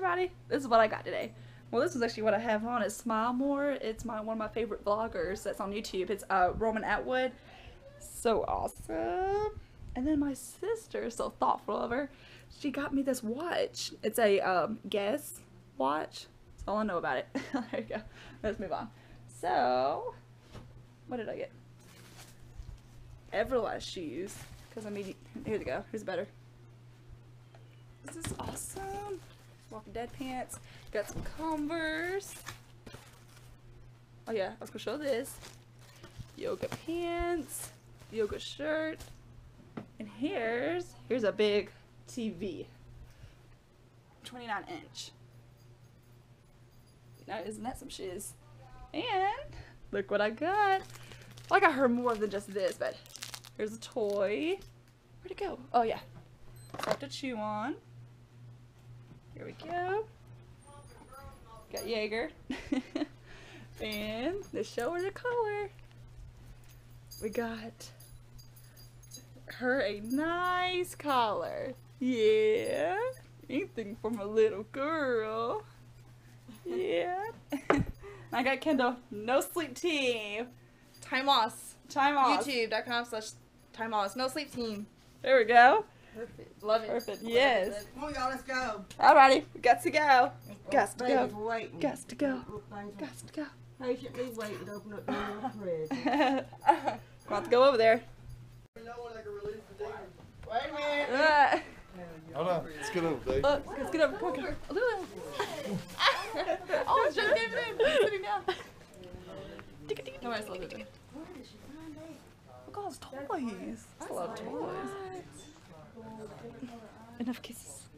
everybody. This is what I got today. Well, this is actually what I have on. It's Smile More. It's one of my favorite vloggers that's on YouTube. It's Roman Atwood. So awesome. And then my sister, so thoughtful of her, she got me this watch. It's a Guess watch. That's all I know about it. There you go. Let's move on. So, what did I get? Everlast shoes. Because I mean, here we go. Here's better. This is awesome. Walking Dead pants. Got some Converse. Oh yeah, I was gonna show this. Yoga pants. Yoga shirt. And here's a big TV. 29-inch. Now isn't that some shiz? And look what I got. Well, I got her more than just this, but here's a toy. Where'd it go? Oh yeah. Stuff to chew on. Here we go. Got Jaeger. And to show her the color, we got her a nice collar. Yeah. Anything from a little girl. Yeah. I got Kendall, no sleep team. Time Loss. YouTube.com/Time Loss. No sleep team. There we go. Perfect. Love it. Perfect. Yes. Come on, y'all, let's go. Alrighty. Got to go. Got to Baby's go. waiting. Got to go. Got to go. Patiently waiting to open up the little fridge. About to go over there. Wait a minute. Hold on. Let's get over, Dave. Let's get over. Come on, come on. Oh, it's just getting in. It's sitting down. No, I still have it. Look at all those toys. That's a lot of toys. Enough kisses.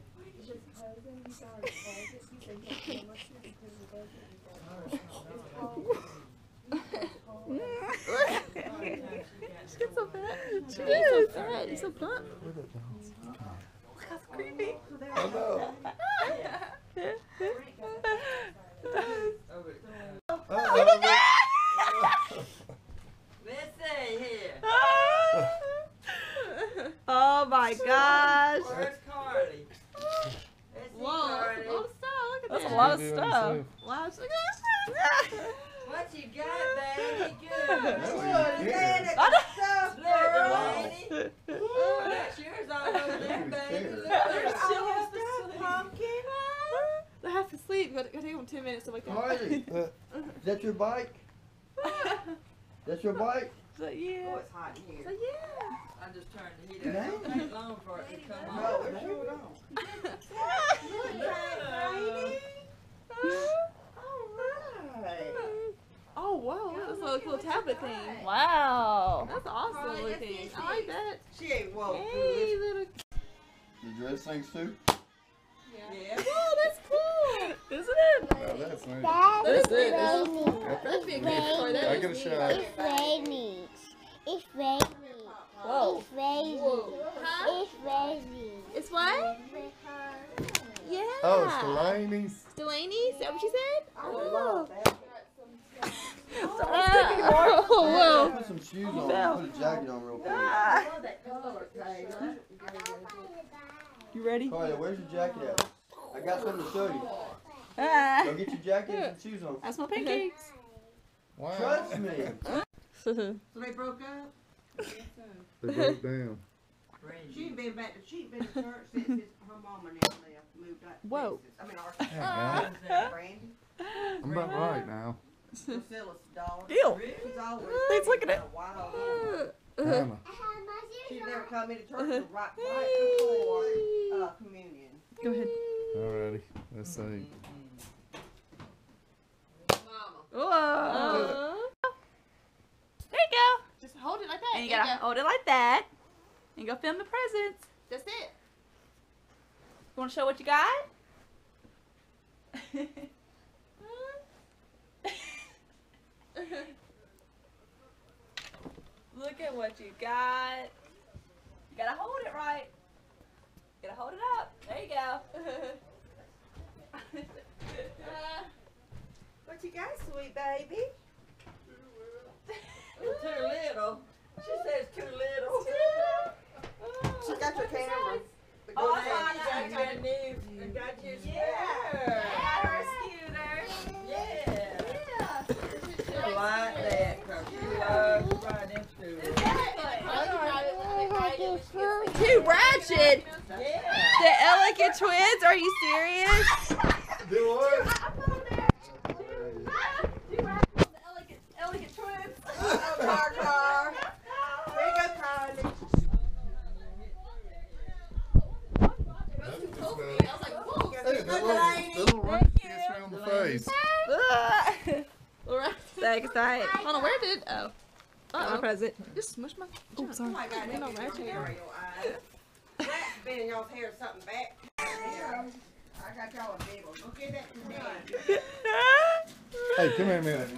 She gets so fat. She is so fat. She's so plump. Look how creepy. I know. Let's see here. Oh my gosh. Where's Carly? Let's see, Carly. That's a lot of stuff. Wow. What you got, baby? Good. That's Good. I know. Stuff, girl. That's yours all over there, baby. Look, there's all your stuff, pumpkin. I have to sleep. Gotta take them 10 minutes to wake up. Harley, is that your bike? That's your bike? So yeah. Oh, it's hot in So here. yeah. I just turned the heat up. It don't take long for it to come on. No, it sure don't. Oh wow, that's a little tablet thing. Wow. That's awesome looking. I like that. She ain't woke. Hey little. You dress things too? Yeah. Oh, that's cool. Isn't it? Oh, that's nice. That's it. Okay. That'd be a good toy. That I is get a neat. shot. It's raining. It's raining. Whoa. It's raining. Huh? It's raining. It's what? Yeah. Oh, it's Delaney's. Delaney? Is that what you said? Oh. I'll Whoa. put some shoes on. Put a jacket on real quick. You ready? Carly, where's your jacket at? I got something to show you. Ah. Go get your jacket and some shoes on. I smell pancakes. Wow. Trust me. So they broke up? They broke down. She ain't been back to, she ain't been to church since her mom and them left, moved out to Whoa. Texas. I mean, Arkansas. Brandy. I'm about right now. Priscilla's daughter. Deal. She's always He's looking at. been a wild animal. Hannah. She's never come into church until right before communion. Go ahead. Alrighty. Let's see. Mama. Whoa. There you go. Just hold it like that. And you gotta hold it like that. And go film the presents. That's it. You wanna show what you got? Look at what you got. You gotta hold it right. You gotta hold it up. There you go. What you got, sweet baby? Too little. She says too little. She got your camera. Oh, I got you got your new. I got your sweater. watching. Yeah. The Elegant Twins? Are you serious? Do what? Elegant Twins. Car. Here you go, Carly. Hey, that little ring kiss me on the face. Thanks, night. Hold on, where did? Oh. My present. Just smush my. Oh, Oh sorry. my God, You know, that ratchet hair in your eyes. That's been in y'all's hair something back. Yeah. I got y'all a big one. Look at that today. Hey, come here a minute.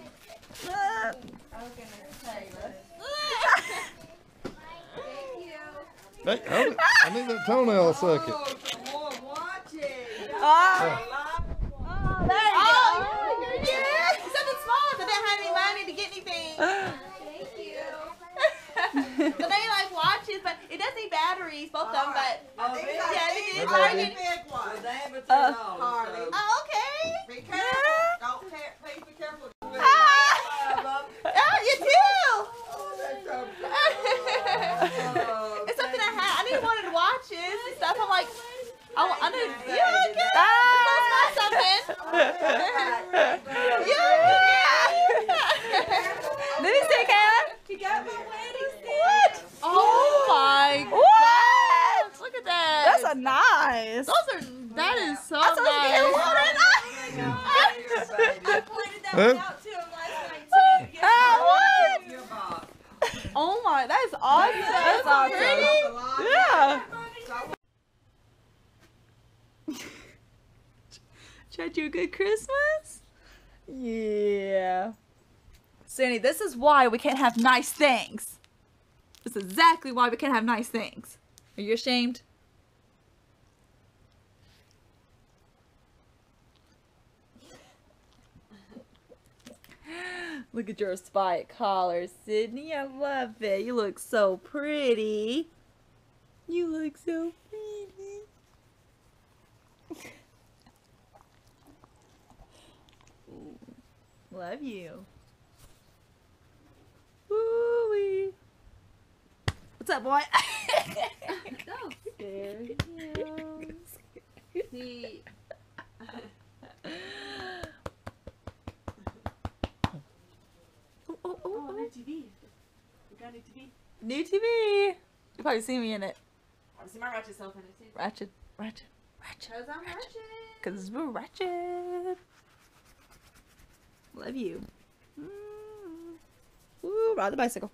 Hey, hold it. I need that toenail a second. Oh, some more watching. Oh, there you Oh, go. yeah. Something small, but they didn't have any money to get anything. So they like watches, but it does need batteries, both of them. But Oh, these are yeah, big they did. ones. They did. Big ones. Harley. Oh, okay. Be careful. Don't tear. Please be careful. Oh, you too. That's so It's something I had. I need one of the watches and stuff. I'm like, I need. You like it? Ah. It's something. Yeah. Let me see, Kayla. You got my wedding What? Oh my What? God. Look at that. That's a nice. Those are. That is so I'm supposed to be getting nice. water. pointed that Huh? one out to him last night too. Ah, what? Your box. Oh my, that is awesome. That's awesome. Pretty. Yeah. Tried you a good Christmas? Yeah. Sandy, this is why we can't have nice things. This is exactly why we can't have nice things. Are you ashamed? Look at your spike collar, Sydney. I love it. You look so pretty. You look so pretty. Love you. Woo-wee. What's up, boy? Go. There he He. Oh, new TV. We got new TV. new TV. You probably see me in it. I see my ratchet self in it too. Ratchet. Cause I'm ratchet. Cause we're ratchet. Love you. Woo, ride the bicycle.